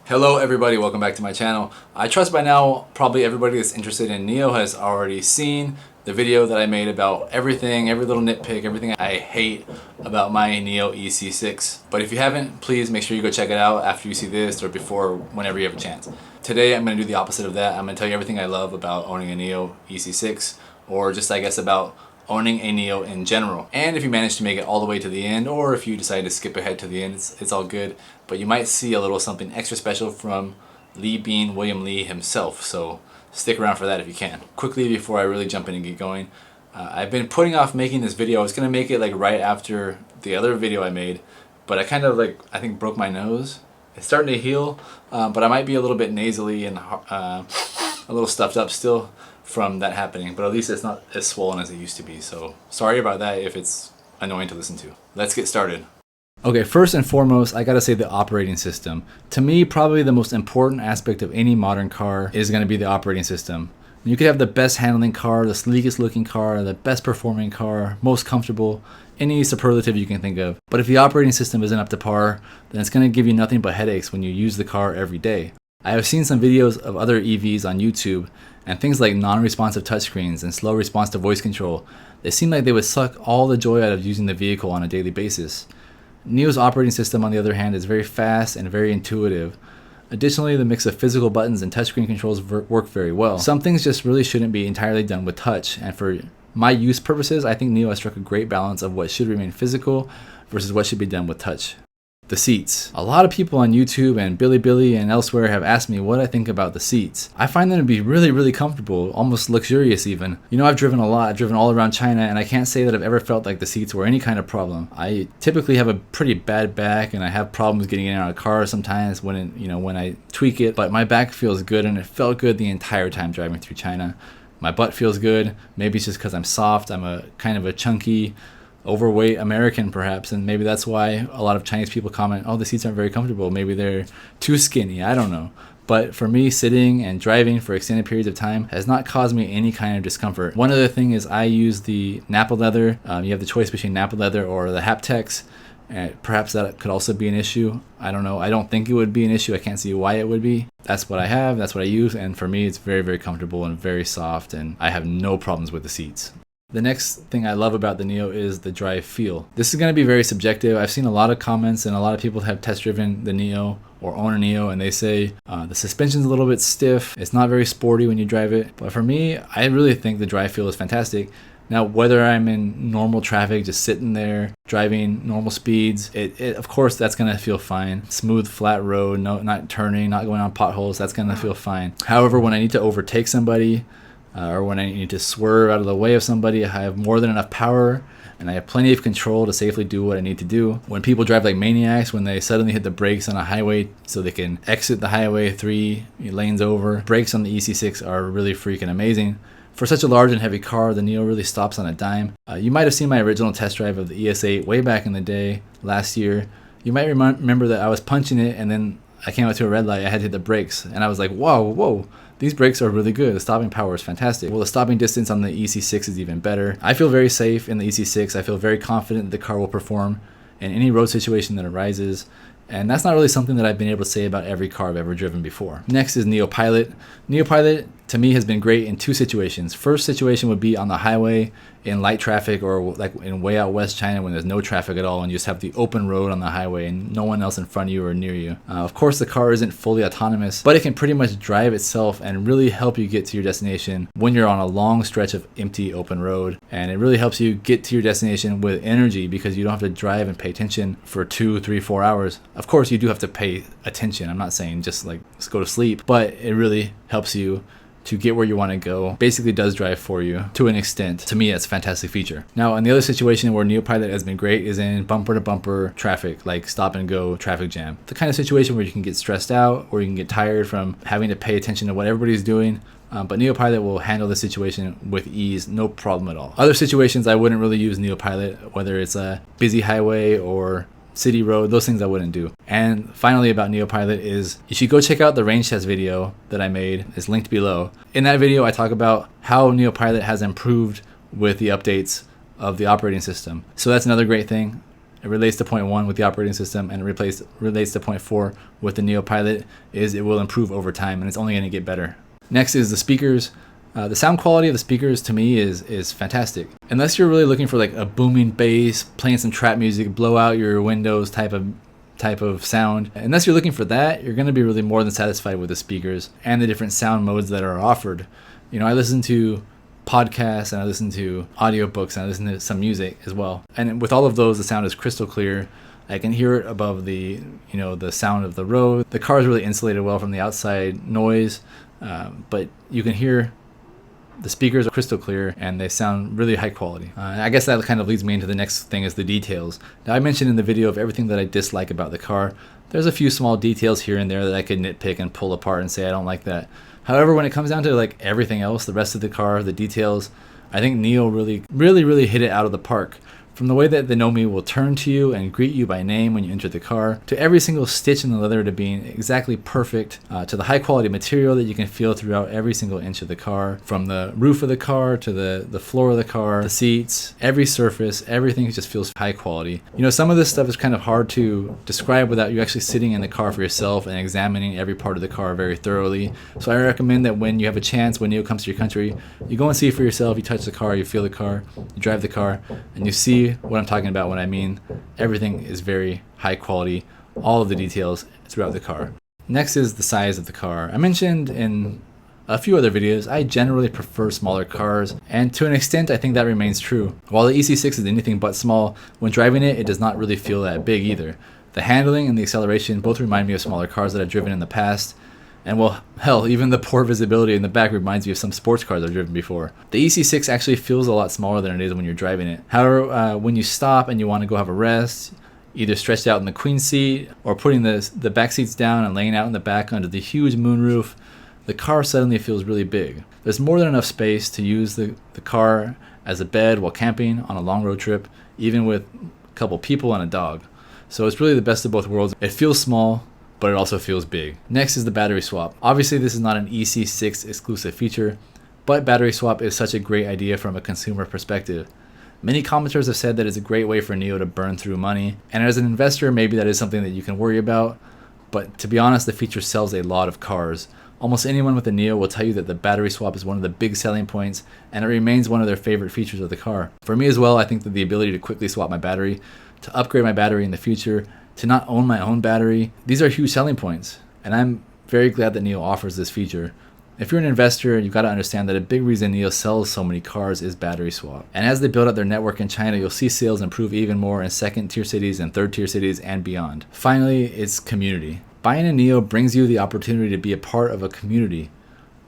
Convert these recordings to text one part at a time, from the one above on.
Hello everybody, welcome back to my channel. I trust by now probably everybody that's interested in NIO has already seen the video that I made about everything, every little nitpick, everything I hate about my NIO EC6. But if you haven't, please make sure you go check it out after you see this or before, whenever you have a chance. Today I'm going to do the opposite of that. I'm going to tell you everything I love about owning a NIO EC6, or just I guess about owning a NIO in general. And if you manage to make it all the way to the end, or if you decide to skip ahead to the end, it's all good. But you might see a little something extra special from William Li himself, so stick around for that if you can. Quickly before I really jump in and get going, I've been putting off making this video. I was gonna make it like right after the other video I made, but I kind of I think broke my nose. It's starting to heal, but I might be a little bit nasally and a little stuffed up still from that happening, but at least it's not as swollen as it used to be, so sorry about that if it's annoying to listen to. Let's get started. Okay, first and foremost, I gotta say the operating system. To me, probably the most important aspect of any modern car is gonna be the operating system. You could have the best handling car, the sleekest looking car, the best performing car, most comfortable, any superlative you can think of. But if the operating system isn't up to par, then it's gonna give you nothing but headaches when you use the car every day. I have seen some videos of other EVs on YouTube, and things like non-responsive touchscreens and slow response to voice control, they seem like they would suck all the joy out of using the vehicle on a daily basis. NIO's operating system, on the other hand, is very fast and very intuitive. Additionally, the mix of physical buttons and touchscreen controls work very well. Some things just really shouldn't be entirely done with touch, and for my use purposes, I think NIO has struck a great balance of what should remain physical versus what should be done with touch. The seats. A lot of people on YouTube and Bilibili and elsewhere have asked me what I think about the seats. I find them to be really comfortable, almost luxurious even. You know, I've driven a lot. I've driven all around China, and I can't say that I've ever felt like the seats were any kind of problem. I typically have a pretty bad back, and I have problems getting in and out of cars sometimes when I tweak it, but my back feels good, and it felt good the entire time driving through China. My butt feels good. Maybe it's just because I'm soft. I'm a kind of a chunky, overweight American perhaps, and maybe that's why a lot of Chinese people comment, oh, the seats aren't very comfortable, maybe they're too skinny, I don't know. But for me, sitting and driving for extended periods of time has not caused me any kind of discomfort. One other thing is I use the Nappa leather. You have the choice between Nappa leather or the Haptex. Perhaps that could also be an issue. I don't know. I don't think it would be an issue. I can't see why it would be. That's what I have, that's what I use, and for me it's very comfortable and very soft, and I have no problems with the seats. The next thing I love about the NIO is the drive feel. This is going to be very subjective. I've seen a lot of comments, and a lot of people have test driven the NIO or own a NIO, and they say the suspension's a little bit stiff, it's not very sporty when you drive it. But for me, I really think the drive feel is fantastic. Now, whether I'm in normal traffic, just sitting there, driving normal speeds, of course that's going to feel fine. Smooth, flat road, not turning, not going on potholes, that's going to feel fine. However, when I need to overtake somebody, or when I need to swerve out of the way of somebody, I have more than enough power and I have plenty of control to safely do what I need to do. When people drive like maniacs, when they suddenly hit the brakes on a highway so they can exit the highway 3 lanes over, brakes on the EC6 are really freaking amazing. For such a large and heavy car, the NIO really stops on a dime. You might have seen my original test drive of the ES8 way back in the day, last year. You might remember that I was punching it and then I came out to a red light, I had to hit the brakes, and I was like, whoa, these brakes are really good. The stopping power is fantastic. Well, the stopping distance on the EC6 is even better. I feel very safe in the EC6. I feel very confident that the car will perform in any road situation that arises. And that's not really something that I've been able to say about every car I've ever driven before. Next is NIO Pilot. NIO Pilot, to me, has been great in two situations. First situation would be on the highway in light traffic, or like in way out west China when there's no traffic at all and you just have the open road on the highway and no one else in front of you or near you. Of course, the car isn't fully autonomous, but it can pretty much drive itself and really help you get to your destination when you're on a long stretch of empty open road. And it really helps you get to your destination with energy because you don't have to drive and pay attention for 2, 3, 4 hours. Of course, you do have to pay attention. I'm not saying just go to sleep, but it really helps you to get where you want to go. Basically does drive for you to an extent. To me, that's a fantastic feature. Now, on the other situation where NIO Pilot has been great is in bumper to bumper traffic, like stop and go traffic jam. The kind of situation where you can get stressed out or you can get tired from having to pay attention to what everybody's doing. But NIO Pilot will handle the situation with ease, no problem at all. Other situations I wouldn't really use NIO Pilot, whether it's a busy highway or city road, those things I wouldn't do. And finally about NIO Pilot is you should go check out the range test video that I made. It's linked below. In that video I talk about how NIO Pilot has improved with the updates of the operating system. So that's another great thing. it relates to point 1 with the operating system, and it relates to point 4 with the NIO Pilot, is it will improve over time, and it's only going to get better. Next is the speakers. The sound quality of the speakers to me is fantastic. Unless you're really looking for like a booming bass, playing some trap music, blow out your windows type of sound. Unless you're looking for that, you're going to be really more than satisfied with the speakers and the different sound modes that are offered. You know, I listen to podcasts and I listen to audiobooks and I listen to some music as well. And with all of those, the sound is crystal clear. I can hear it above the sound of the road. The car is really insulated well from the outside noise, but you can hear the speakers are crystal clear and they sound really high quality. I guess that kind of leads me into the next thing, is the details. Now, I mentioned in the video of everything that I dislike about the car. There's a few small details here and there that I could nitpick and pull apart and say I don't like that. However, when it comes down to like everything else, the rest of the car, the details, I think NIO really hit it out of the park. From the way that the Nomi will turn to you and greet you by name when you enter the car, to every single stitch in the leather to being exactly perfect, to the high quality material that you can feel throughout every single inch of the car, from the roof of the car to the floor of the car, the seats, every surface, everything just feels high quality. You know, some of this stuff is kind of hard to describe without you actually sitting in the car for yourself and examining every part of the car very thoroughly. So I recommend that when you have a chance, when NIO comes to your country, you go and see it for yourself, you touch the car, you feel the car, you drive the car, and you see what I'm talking about when I mean everything is very high quality, all of the details throughout the car. Next is the size of the car. I mentioned in a few other videos, I generally prefer smaller cars, and to an extent I think that remains true. While the EC6 is anything but small, when driving it does not really feel that big either. The handling and the acceleration both remind me of smaller cars that I've driven in the past. And well, hell, even the poor visibility in the back reminds me of some sports cars I've driven before. The EC6 actually feels a lot smaller than it is when you're driving it. However, when you stop and you want to go have a rest, either stretched out in the queen seat or putting the back seats down and laying out in the back under the huge moonroof, the car suddenly feels really big. There's more than enough space to use the car as a bed while camping on a long road trip, even with a couple people and a dog. So it's really the best of both worlds. It feels small, but it also feels big. Next is the battery swap. Obviously, this is not an EC6 exclusive feature, but battery swap is such a great idea from a consumer perspective. Many commenters have said that it's a great way for NIO to burn through money, and as an investor, maybe that is something that you can worry about, but to be honest, the feature sells a lot of cars. Almost anyone with a NIO will tell you that the battery swap is one of the big selling points, and it remains one of their favorite features of the car. For me as well, I think that the ability to quickly swap my battery, to upgrade my battery in the future, to not own my own battery, these are huge selling points, and I'm very glad that NIO offers this feature. If you're an investor, you've got to understand that a big reason NIO sells so many cars is battery swap. And as they build out their network in China, you'll see sales improve even more in second-tier cities and third-tier cities and beyond. Finally, it's community. Buying a NIO brings you the opportunity to be a part of a community.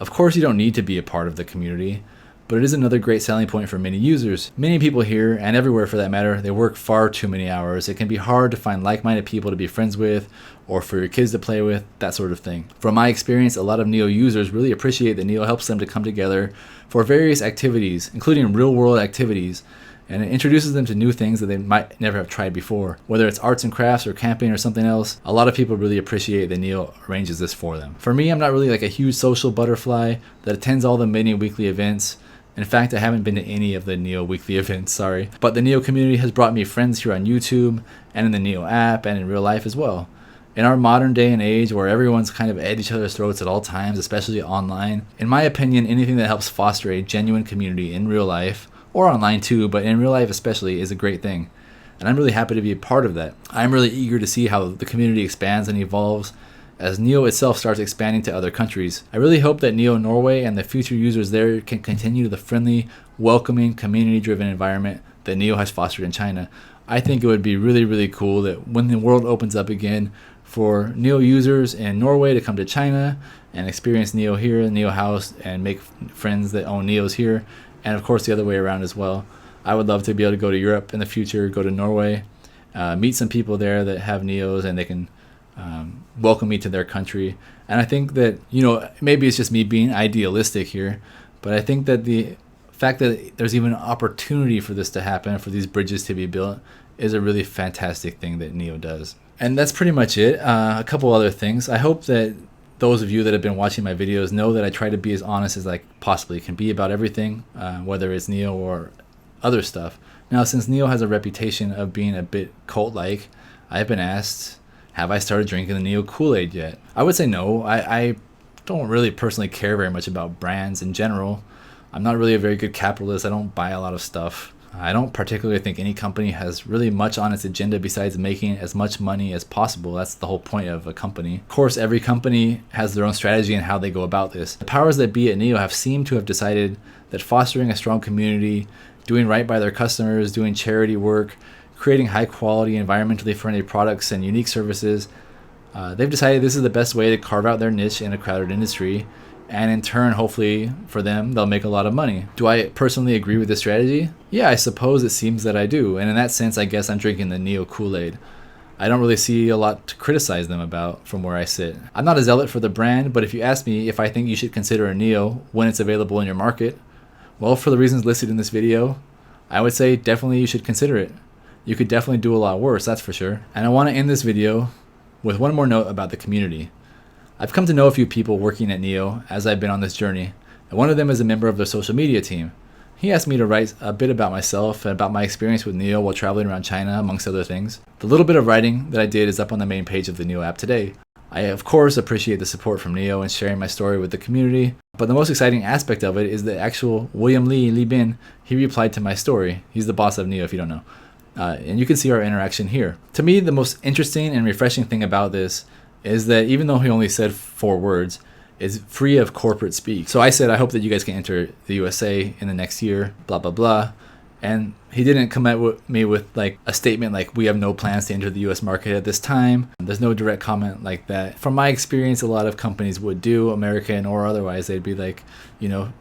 Of course, you don't need to be a part of the community, but it is another great selling point for many users. Many people here, and everywhere for that matter, they work far too many hours. It can be hard to find like-minded people to be friends with, or for your kids to play with, that sort of thing. From my experience, a lot of NIO users really appreciate that NIO helps them to come together for various activities, including real-world activities, and it introduces them to new things that they might never have tried before. Whether it's arts and crafts or camping or something else, a lot of people really appreciate that NIO arranges this for them. For me, I'm not really like a huge social butterfly that attends all the many weekly events. In fact, I haven't been to any of the NIO weekly events, sorry. But the NIO community has brought me friends here on YouTube and in the NIO app and in real life as well. In our modern day and age where everyone's kind of at each other's throats at all times, especially online, in my opinion, anything that helps foster a genuine community in real life, or online too, but in real life especially, is a great thing. And I'm really happy to be a part of that. I'm really eager to see how the community expands and evolves as NIO itself starts expanding to other countries. I really hope that NIO Norway and the future users there can continue the friendly, welcoming, community-driven environment that NIO has fostered in China. I think it would be really, really cool that when the world opens up again, for NIO users in Norway to come to China and experience NIO here in NIO House and make friends that own NIOs here, and of course the other way around as well. I would love to be able to go to Europe in the future, go to Norway, meet some people there that have NIOs and they can welcome me to their country. And I think that, you know, maybe it's just me being idealistic here, but I think that the fact that there's even an opportunity for this to happen, for these bridges to be built, is a really fantastic thing that NIO does. And that's pretty much it. A couple other things. I hope that those of you that have been watching my videos know that I try to be as honest as I possibly can be about everything, whether it's NIO or other stuff. Now, since NIO has a reputation of being a bit cult-like, I've been asked, have I started drinking the NIO Kool-Aid yet? I would say no. I don't really personally care very much about brands in general. I'm not really a very good capitalist. I don't buy a lot of stuff. I don't particularly think any company has really much on its agenda besides making as much money as possible. That's the whole point of a company. Of course, every company has their own strategy and how they go about this. The powers that be at NIO have seemed to have decided that fostering a strong community, doing right by their customers, doing charity work, creating high quality, environmentally friendly products and unique services, they've decided this is the best way to carve out their niche in a crowded industry. And in turn, hopefully for them, they'll make a lot of money. Do I personally agree with this strategy? Yeah, I suppose it seems that I do. And in that sense, I guess I'm drinking the NIO Kool-Aid. I don't really see a lot to criticize them about from where I sit. I'm not a zealot for the brand, but if you ask me if I think you should consider a NIO when it's available in your market, well, for the reasons listed in this video, I would say definitely you should consider it. You could definitely do a lot worse, that's for sure. And I want to end this video with one more note about the community. I've come to know a few people working at NIO as I've been on this journey, and one of them is a member of the social media team. He asked me to write a bit about myself and about my experience with NIO while traveling around China, amongst other things. The little bit of writing that I did is up on the main page of the NIO app today. I, of course, appreciate the support from NIO and sharing my story with the community, but the most exciting aspect of it is the actual William Li Bin. He replied to my story. He's the boss of NIO, if you don't know. And you can see our interaction here. To me, the most interesting and refreshing thing about this is that even though he only said 4 words, is free of corporate speak. So I said, I hope that you guys can enter the USA in the next year, blah, blah, blah. And he didn't come at me with like a statement like, we have no plans to enter the US market at this time. There's no direct comment like that. From my experience, a lot of companies would do, American or otherwise, they'd be like,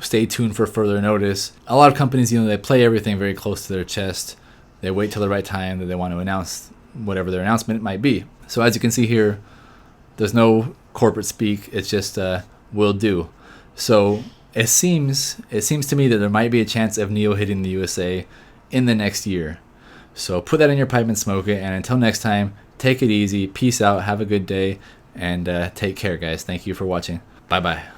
stay tuned for further notice. A lot of companies, they play everything very close to their chest. They wait till the right time that they want to announce whatever their announcement might be. So as you can see here, there's no corporate speak. It's just will do. So it seems to me that there might be a chance of NIO hitting the USA in the next year. So put that in your pipe and smoke it. And until next time, take it easy. Peace out. Have a good day. And take care, guys. Thank you for watching. Bye-bye.